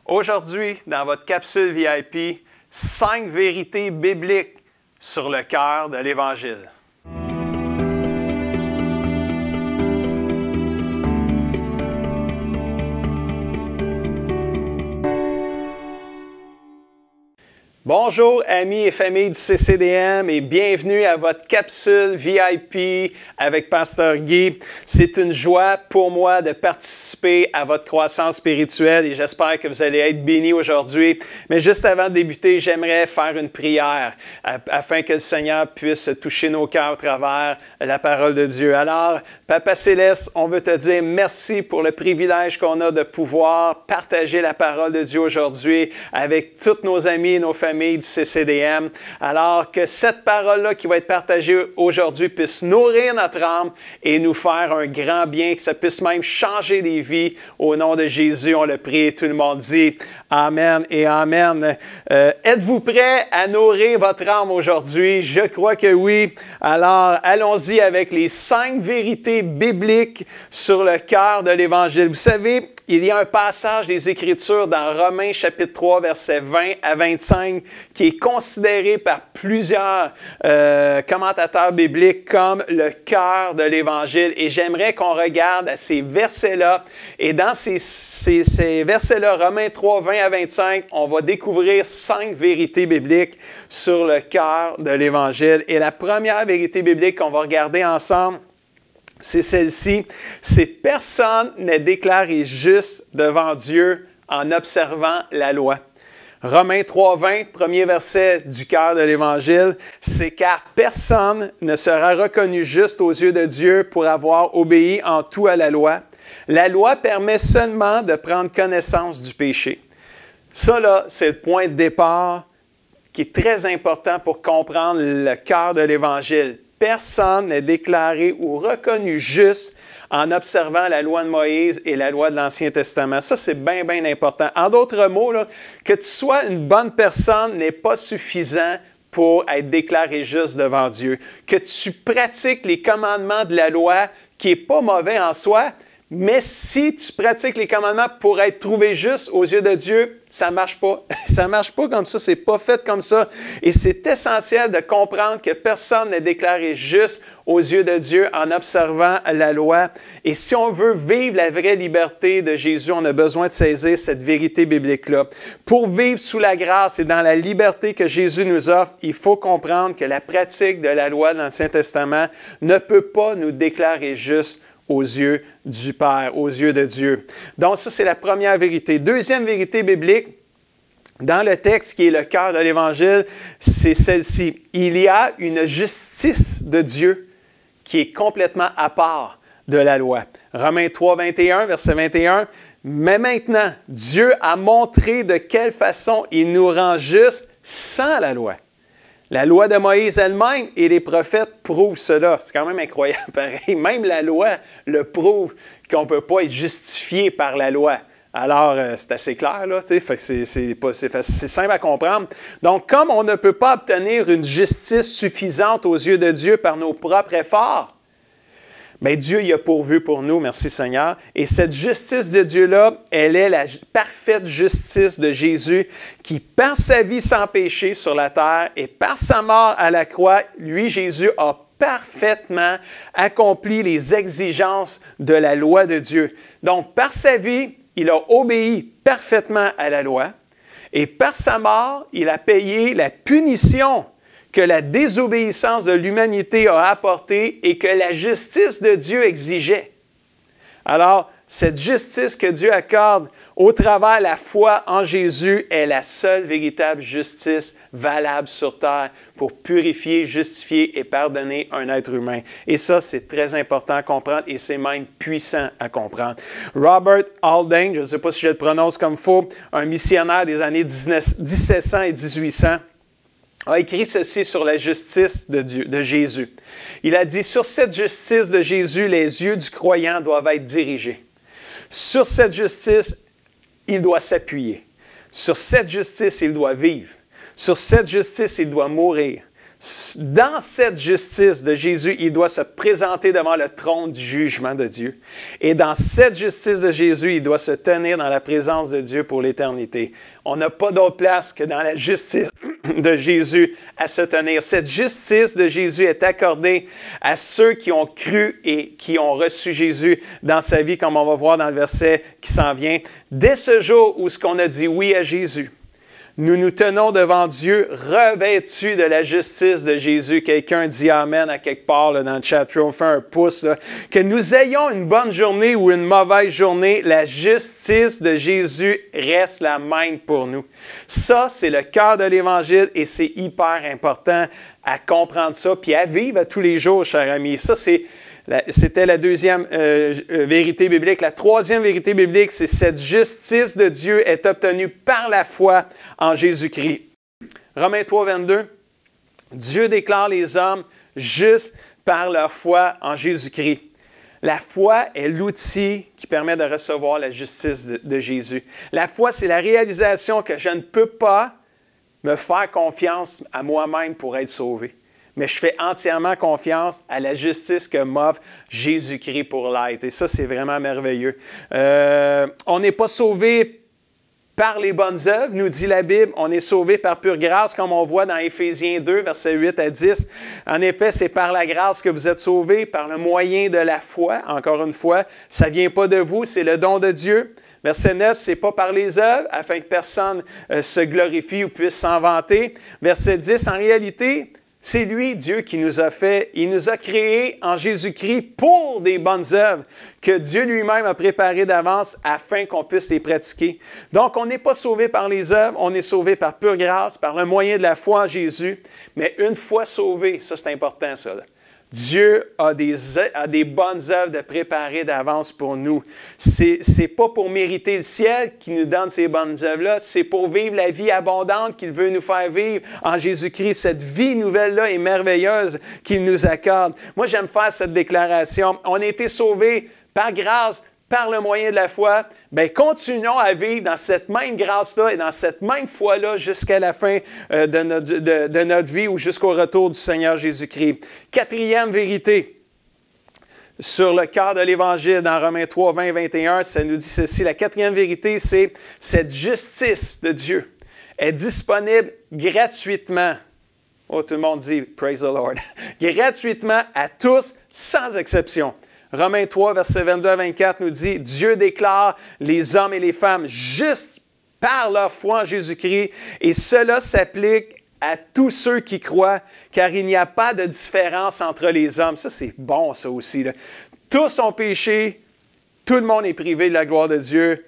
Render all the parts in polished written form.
Aujourd'hui, dans votre capsule VIP, 5 vérités bibliques sur le cœur de l'Évangile. Bonjour amis et familles du CCDM et bienvenue à votre capsule VIP avec Pasteur Guy. C'est une joie pour moi de participer à votre croissance spirituelle et j'espère que vous allez être bénis aujourd'hui. Mais juste avant de débuter, j'aimerais faire une prière afin que le Seigneur puisse toucher nos cœurs au travers la parole de Dieu. Alors, Papa Céleste, on veut te dire merci pour le privilège qu'on a de pouvoir partager la parole de Dieu aujourd'hui avec tous nos amis et nos familles du CCDM, alors que cette parole-là qui va être partagée aujourd'hui puisse nourrir notre âme et nous faire un grand bien, que ça puisse même changer des vies. Au nom de Jésus, on le prie et tout le monde dit Amen et Amen. Êtes-vous prêts à nourrir votre âme aujourd'hui? Je crois que oui. Alors, allons-y avec les 5 vérités bibliques sur le cœur de l'Évangile. Vous savez, il y a un passage des Écritures dans Romains chapitre 3, versets 20 à 25, qui est considéré par plusieurs commentateurs bibliques comme le cœur de l'Évangile. Et j'aimerais qu'on regarde à ces versets-là. Et dans ces versets-là, Romains 3, 20 à 25, on va découvrir 5 vérités bibliques sur le cœur de l'Évangile. Et la première vérité biblique qu'on va regarder ensemble, c'est celle-ci, c'est personne n'est déclaré juste devant Dieu en observant la loi. Romains 3,20, premier verset du cœur de l'Évangile, c'est car personne ne sera reconnu juste aux yeux de Dieu pour avoir obéi en tout à la loi. La loi permet seulement de prendre connaissance du péché. Ça, là, c'est le point de départ qui est très important pour comprendre le cœur de l'Évangile. Personne n'est déclaré ou reconnu juste en observant la loi de Moïse et la loi de l'Ancien Testament. Ça, c'est bien, bien important. En d'autres mots, là, que tu sois une bonne personne n'est pas suffisant pour être déclaré juste devant Dieu. Que tu pratiques les commandements de la loi, qui n'est pas mauvais en soi, mais si tu pratiques les commandements pour être trouvé juste aux yeux de Dieu, ça ne marche pas. Ça ne marche pas comme ça, c'est pas fait comme ça. Et c'est essentiel de comprendre que personne n'est déclaré juste aux yeux de Dieu en observant la loi. Et si on veut vivre la vraie liberté de Jésus, on a besoin de saisir cette vérité biblique-là. Pour vivre sous la grâce et dans la liberté que Jésus nous offre, il faut comprendre que la pratique de la loi de l'Ancien Testament ne peut pas nous déclarer juste aux yeux du Père, aux yeux de Dieu. Donc ça, c'est la première vérité. Deuxième vérité biblique, dans le texte qui est le cœur de l'Évangile, c'est celle-ci. Il y a une justice de Dieu qui est complètement à part de la loi. Romains 3, 21, verset 21. Mais maintenant, Dieu a montré de quelle façon il nous rend justes sans la loi. La loi de Moïse elle-même et les prophètes prouvent cela. C'est quand même incroyable, pareil. Même la loi le prouve qu'on ne peut pas être justifié par la loi. Alors, c'est assez clair, là, c'est simple à comprendre. Donc, comme on ne peut pas obtenir une justice suffisante aux yeux de Dieu par nos propres efforts, bien, Dieu y a pourvu pour nous, merci Seigneur. Et cette justice de Dieu-là, elle est la parfaite justice de Jésus qui, par sa vie sans péché sur la terre et par sa mort à la croix, lui, Jésus, a parfaitement accompli les exigences de la loi de Dieu. Donc, par sa vie, il a obéi parfaitement à la loi et par sa mort, il a payé la punition que la désobéissance de l'humanité a apporté et que la justice de Dieu exigeait. Alors, cette justice que Dieu accorde au travers de la foi en Jésus est la seule véritable justice valable sur terre pour purifier, justifier et pardonner un être humain. Et ça, c'est très important à comprendre et c'est même puissant à comprendre. Robert Haldane, je ne sais pas si je le prononce comme il faut, un missionnaire des années 1700 et 1800, a écrit ceci sur la justice de Jésus. Il a dit, sur cette justice de Jésus, les yeux du croyant doivent être dirigés. Sur cette justice, il doit s'appuyer. Sur cette justice, il doit vivre. Sur cette justice, il doit mourir. Dans cette justice de Jésus, il doit se présenter devant le trône du jugement de Dieu. Et dans cette justice de Jésus, il doit se tenir dans la présence de Dieu pour l'éternité. On n'a pas d'autre place que dans la justice de Jésus à se tenir. Cette justice de Jésus est accordée à ceux qui ont cru et qui ont reçu Jésus dans sa vie, comme on va voir dans le verset qui s'en vient. Dès ce jour où ce qu'on a dit oui à Jésus, nous nous tenons devant Dieu revêtus de la justice de Jésus. Quelqu'un dit Amen à quelque part là, dans le chatroom, fait un pouce. Là. Que nous ayons une bonne journée ou une mauvaise journée, la justice de Jésus reste la même pour nous. Ça, c'est le cœur de l'Évangile et c'est hyper important à comprendre ça puis à vivre à tous les jours, chers amis. Ça, c'était la deuxième vérité biblique. La troisième vérité biblique, c'est cette justice de Dieu est obtenue par la foi en Jésus-Christ. Romains 3, 22. Dieu déclare les hommes justes par leur foi en Jésus-Christ. La foi est l'outil qui permet de recevoir la justice de Jésus. La foi, c'est la réalisation que je ne peux pas me faire confiance à moi-même pour être sauvé. Mais je fais entièrement confiance à la justice que m'offre Jésus-Christ pour l'être. Et ça, c'est vraiment merveilleux. On n'est pas sauvé par les bonnes œuvres, nous dit la Bible. On est sauvé par pure grâce, comme on voit dans Éphésiens 2, versets 8 à 10. En effet, c'est par la grâce que vous êtes sauvés, par le moyen de la foi. Encore une fois, ça ne vient pas de vous, c'est le don de Dieu. Verset 9, ce n'est pas par les œuvres, afin que personne se glorifie ou puisse s'en vanter. Verset 10, en réalité, c'est lui, Dieu, qui nous a fait, il nous a créés en Jésus-Christ pour des bonnes œuvres que Dieu lui-même a préparées d'avance afin qu'on puisse les pratiquer. Donc, on n'est pas sauvé par les œuvres, on est sauvé par pure grâce, par le moyen de la foi en Jésus. Mais une fois sauvé, ça c'est important ça, là. Dieu a des bonnes œuvres de préparer d'avance pour nous. C'est pas pour mériter le ciel qu'il nous donne ces bonnes œuvres-là, c'est pour vivre la vie abondante qu'il veut nous faire vivre en Jésus-Christ. Cette vie nouvelle-là est merveilleuse qu'il nous accorde. Moi, j'aime faire cette déclaration. On a été sauvés par grâce, par le moyen de la foi. Bien, continuons à vivre dans cette même grâce-là et dans cette même foi-là jusqu'à la fin de notre vie ou jusqu'au retour du Seigneur Jésus-Christ. Quatrième vérité sur le cœur de l'Évangile dans Romains 3, 20, 21, ça nous dit ceci. La quatrième vérité, c'est cette justice de Dieu est disponible gratuitement. Oh, tout le monde dit « Praise the Lord ». Gratuitement à tous, sans exception. Romains 3, versets 22 à 24 nous dit « Dieu déclare les hommes et les femmes justes par leur foi en Jésus-Christ, et cela s'applique à tous ceux qui croient, car il n'y a pas de différence entre les hommes. » Ça, c'est bon, ça aussi, là. Tous ont péché, tout le monde est privé de la gloire de Dieu.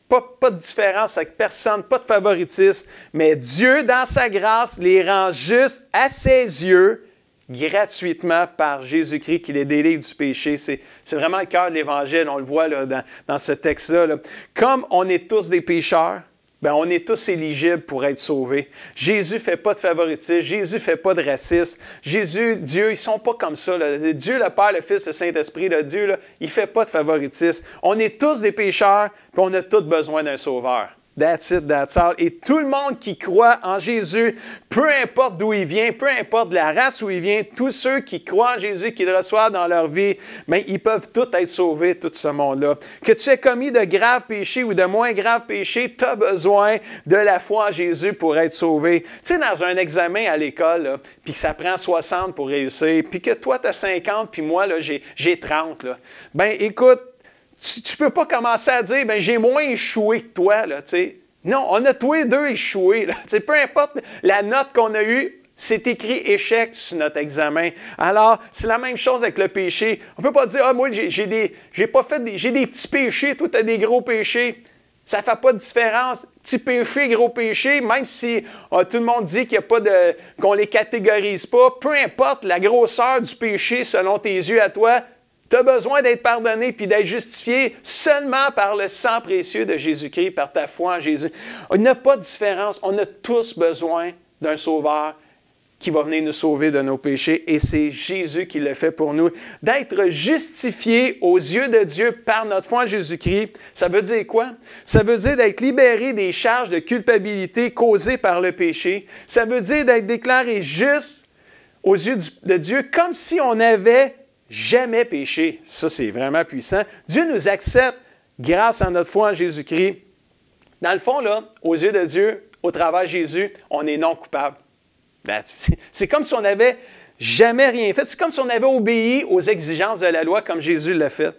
Pas de différence avec personne, pas de favoritisme, mais Dieu, dans sa grâce, les rend justes à ses yeux, gratuitement par Jésus-Christ qui les délivre du péché. C'est vraiment le cœur de l'Évangile, on le voit là, dans ce texte-là. Là. Comme on est tous des pécheurs, bien, on est tous éligibles pour être sauvés. Jésus ne fait pas de favoritisme, Jésus ne fait pas de racisme. Jésus, Dieu, ils ne sont pas comme ça. Là. Dieu, le Père, le Fils, le Saint-Esprit, là, Dieu, là, il ne fait pas de favoritisme. On est tous des pécheurs, puis on a tous besoin d'un sauveur. That's it, that's all. Et tout le monde qui croit en Jésus, peu importe d'où il vient, peu importe de la race où il vient, tous ceux qui croient en Jésus, qui le reçoivent dans leur vie, bien, ils peuvent tous être sauvés, tout ce monde-là. Que tu aies commis de graves péchés ou de moins graves péchés, tu as besoin de la foi en Jésus pour être sauvé. Tu sais, dans un examen à l'école, puis que ça prend 60 pour réussir, puis que toi, tu as 50, puis moi, là, j'ai 30. Bien, écoute, tu ne peux pas commencer à dire, bien, j'ai moins échoué que toi, là, tu sais. Non, on a tous les deux échoué, là. Tu sais, peu importe la note qu'on a eue, c'est écrit échec sur notre examen. Alors, c'est la même chose avec le péché. On ne peut pas dire, ah, moi, j'ai des petits péchés, toi, tu as des gros péchés. Ça ne fait pas de différence. Petit péché, gros péché, même si tout le monde dit qu'il y a pas qu'on ne les catégorise pas, peu importe la grosseur du péché selon tes yeux à toi, tu as besoin d'être pardonné puis d'être justifié seulement par le sang précieux de Jésus-Christ, par ta foi en Jésus. Il n'y a pas de différence. On a tous besoin d'un sauveur qui va venir nous sauver de nos péchés et c'est Jésus qui le fait pour nous. D'être justifié aux yeux de Dieu par notre foi en Jésus-Christ, ça veut dire quoi? Ça veut dire d'être libéré des charges de culpabilité causées par le péché. Ça veut dire d'être déclaré juste aux yeux de Dieu comme si on n'avait jamais péché. Ça, c'est vraiment puissant. Dieu nous accepte grâce à notre foi en Jésus-Christ. Dans le fond, là, aux yeux de Dieu, au travers de Jésus, on est non coupable. C'est comme si on n'avait jamais rien fait. C'est comme si on avait obéi aux exigences de la loi comme Jésus l'a fait.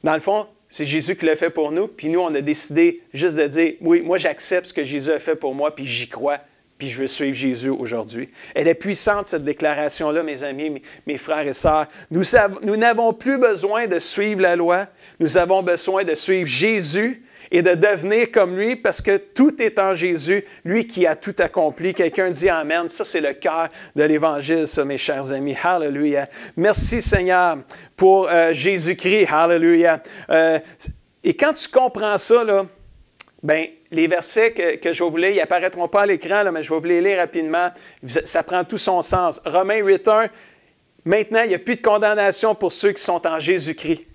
Dans le fond, c'est Jésus qui l'a fait pour nous, puis nous, on a décidé juste de dire, oui, moi, j'accepte ce que Jésus a fait pour moi, puis j'y crois, puis je veux suivre Jésus aujourd'hui. Elle est puissante, cette déclaration-là, mes amis, mes frères et sœurs. Nous n'avons plus besoin de suivre la loi, nous avons besoin de suivre Jésus et de devenir comme lui, parce que tout est en Jésus, lui qui a tout accompli. Quelqu'un dit Amen. Ça, c'est le cœur de l'Évangile, ça, mes chers amis. Hallelujah. Merci, Seigneur, pour Jésus-Christ. Hallelujah. Et quand tu comprends ça, là, bien, les versets que je vais vous lire, ils n'apparaîtront pas à l'écran, là, mais je vais vous les lire rapidement. Ça prend tout son sens. Romains 8.1, maintenant, il n'y a plus de condamnation pour ceux qui sont en Jésus-Christ.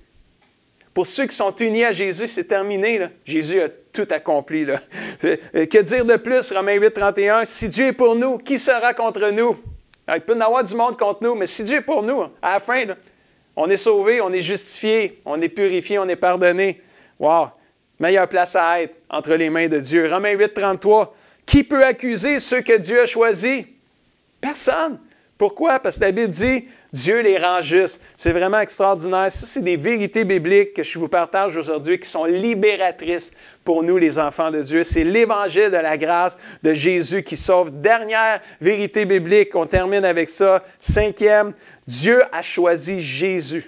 Pour ceux qui sont unis à Jésus, c'est terminé. Là. Jésus a tout accompli. Là. Que dire de plus, Romains 8.31, si Dieu est pour nous, qui sera contre nous? Alors, il peut y en avoir du monde contre nous, mais si Dieu est pour nous, à la fin, là, on est sauvé, on est justifié, on est purifié, on est pardonné. Wow! Meilleure place à être entre les mains de Dieu. Romains 8.33, qui peut accuser ceux que Dieu a choisis? Personne. Pourquoi? Parce que la Bible dit, Dieu les rend justes. C'est vraiment extraordinaire. Ça, c'est des vérités bibliques que je vous partage aujourd'hui qui sont libératrices pour nous, les enfants de Dieu. C'est l'Évangile de la grâce de Jésus qui sauve. Dernière vérité biblique, on termine avec ça. Cinquième, Dieu a choisi Jésus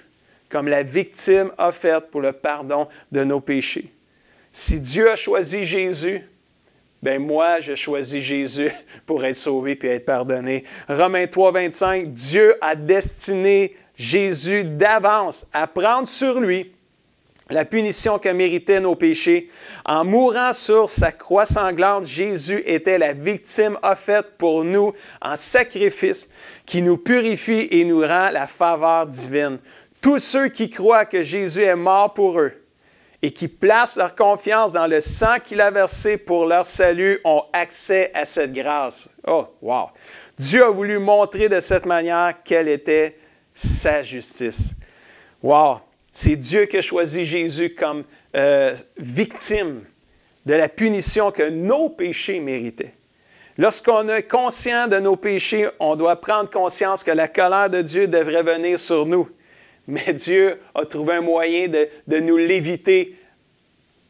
comme la victime offerte pour le pardon de nos péchés. Si Dieu a choisi Jésus, bien moi, je choisis Jésus pour être sauvé et être pardonné. Romains 3.25, Dieu a destiné Jésus d'avance à prendre sur lui la punition que méritaient nos péchés. En mourant sur sa croix sanglante, Jésus était la victime offerte pour nous en sacrifice qui nous purifie et nous rend la faveur divine. Tous ceux qui croient que Jésus est mort pour eux et qui placent leur confiance dans le sang qu'il a versé pour leur salut ont accès à cette grâce. Oh, wow! Dieu a voulu montrer de cette manière quelle était sa justice. Wow! C'est Dieu qui a choisi Jésus comme victime de la punition que nos péchés méritaient. Lorsqu'on est conscient de nos péchés, on doit prendre conscience que la colère de Dieu devrait venir sur nous. Mais Dieu a trouvé un moyen de nous l'éviter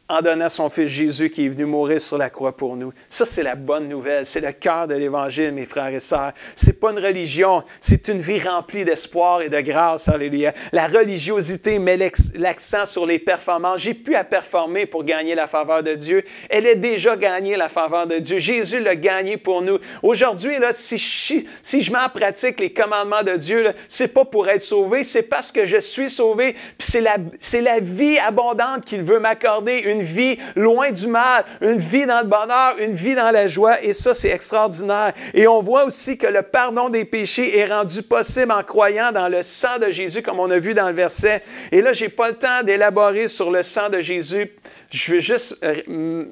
en donnant son Fils Jésus qui est venu mourir sur la croix pour nous. Ça, c'est la bonne nouvelle. C'est le cœur de l'Évangile, mes frères et sœurs. Ce n'est pas une religion, c'est une vie remplie d'espoir et de grâce. Alléluia. La religiosité met l'accent sur les performances. J'ai plus à performer pour gagner la faveur de Dieu. Elle a déjà gagné la faveur de Dieu. Jésus l'a gagné pour nous. Aujourd'hui, là, si je mets en pratique les commandements de Dieu, ce n'est pas pour être sauvé, c'est parce que je suis sauvé. Puis c'est la vie abondante qu'il veut m'accorder. Une vie loin du mal, une vie dans le bonheur, une vie dans la joie, et ça, c'est extraordinaire. Et on voit aussi que le pardon des péchés est rendu possible en croyant dans le sang de Jésus, comme on a vu dans le verset. Et là, je n'ai pas le temps d'élaborer sur le sang de Jésus. Je veux juste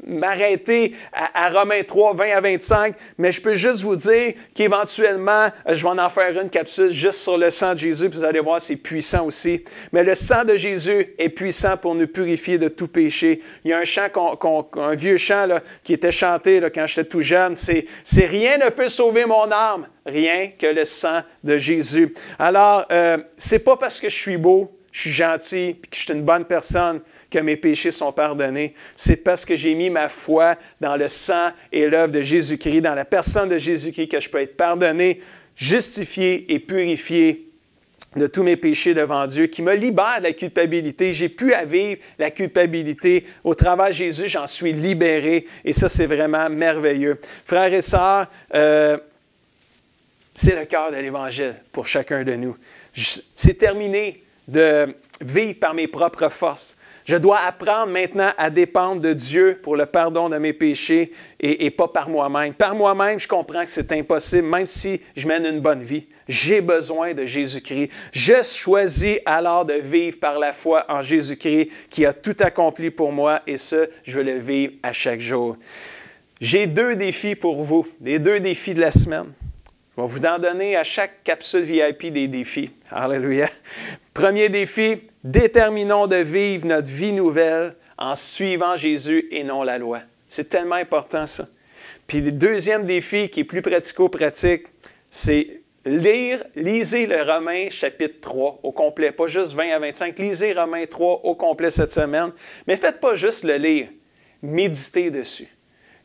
m'arrêter à Romains 3, 20 à 25, mais je peux juste vous dire qu'éventuellement, je vais en faire une capsule juste sur le sang de Jésus, puis vous allez voir, c'est puissant aussi. Mais le sang de Jésus est puissant pour nous purifier de tout péché. Il y a un chant, un vieux chant là, qui était chanté là, quand j'étais tout jeune, c'est « Rien ne peut sauver mon âme, rien que le sang de Jésus ». Alors, c'est pas parce que je suis beau, je suis gentil, puis que je suis une bonne personne, que mes péchés sont pardonnés. C'est parce que j'ai mis ma foi dans le sang et l'œuvre de Jésus-Christ, dans la personne de Jésus-Christ, que je peux être pardonné, justifié et purifié de tous mes péchés devant Dieu, qui me libère de la culpabilité. J'ai pu à vivre la culpabilité. Au travers de Jésus, j'en suis libéré. Et ça, c'est vraiment merveilleux. Frères et sœurs, c'est le cœur de l'Évangile pour chacun de nous. C'est terminé de vivre par mes propres forces. Je dois apprendre maintenant à dépendre de Dieu pour le pardon de mes péchés et pas par moi-même. Par moi-même, je comprends que c'est impossible, même si je mène une bonne vie. J'ai besoin de Jésus-Christ. Je choisis alors de vivre par la foi en Jésus-Christ qui a tout accompli pour moi et ça, je veux le vivre à chaque jour. J'ai 2 défis pour vous, les 2 défis de la semaine. Je vais vous en donner à chaque capsule VIP des défis. Alléluia. Premier défi, déterminons de vivre notre vie nouvelle en suivant Jésus et non la loi. C'est tellement important ça. Puis le deuxième défi qui est plus pratico-pratique, c'est lisez le Romains chapitre 3 au complet, pas juste 20 à 25. Lisez Romains 3 au complet cette semaine. Mais faites pas juste le lire, méditez dessus.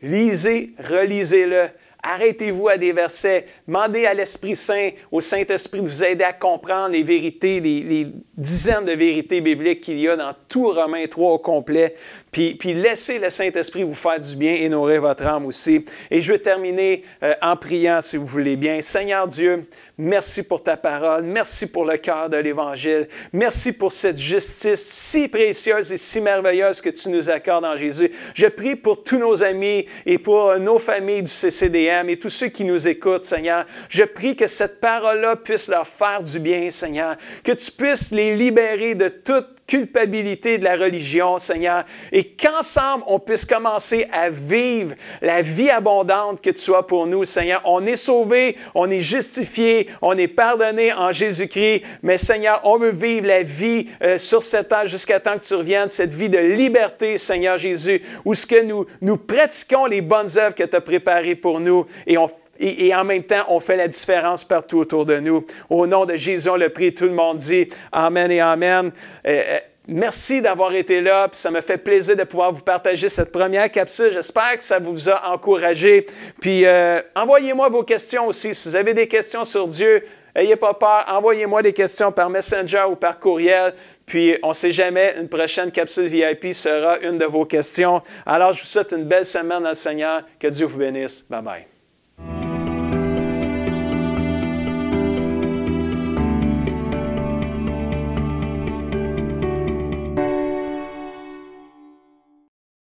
Lisez, relisez-le. Arrêtez-vous à des versets. Demandez à l'Esprit Saint, au Saint-Esprit, de vous aider à comprendre les vérités, les dizaines de vérités bibliques qu'il y a dans tout Romains 3 au complet. Puis laissez le Saint-Esprit vous faire du bien et nourrir votre âme aussi. Et je vais terminer en priant, si vous voulez bien. Seigneur Dieu, merci pour ta parole. Merci pour le cœur de l'Évangile. Merci pour cette justice si précieuse et si merveilleuse que tu nous accordes en Jésus. Je prie pour tous nos amis et pour nos familles du CCDM et tous ceux qui nous écoutent, Seigneur. Je prie que cette parole-là puisse leur faire du bien, Seigneur. Que tu puisses les libérer de toute culpabilité de la religion, Seigneur, et qu'ensemble, on puisse commencer à vivre la vie abondante que tu as pour nous, Seigneur. On est sauvés, on est justifiés, on est pardonnés en Jésus-Christ, mais Seigneur, on veut vivre la vie sur cette terre jusqu'à temps que tu reviennes, cette vie de liberté, Seigneur Jésus, où ce que nous pratiquons les bonnes œuvres que tu as préparées pour nous et en même temps, on fait la différence partout autour de nous. Au nom de Jésus, on le prie, tout le monde dit Amen et Amen. Merci d'avoir été là, puis ça me fait plaisir de pouvoir vous partager cette première capsule. J'espère que ça vous a encouragé. Puis envoyez-moi vos questions aussi. Si vous avez des questions sur Dieu, n'ayez pas peur. Envoyez-moi des questions par Messenger ou par courriel. Puis on ne sait jamais, une prochaine capsule VIP sera une de vos questions. Alors, je vous souhaite une belle semaine dans le Seigneur. Que Dieu vous bénisse. Bye bye.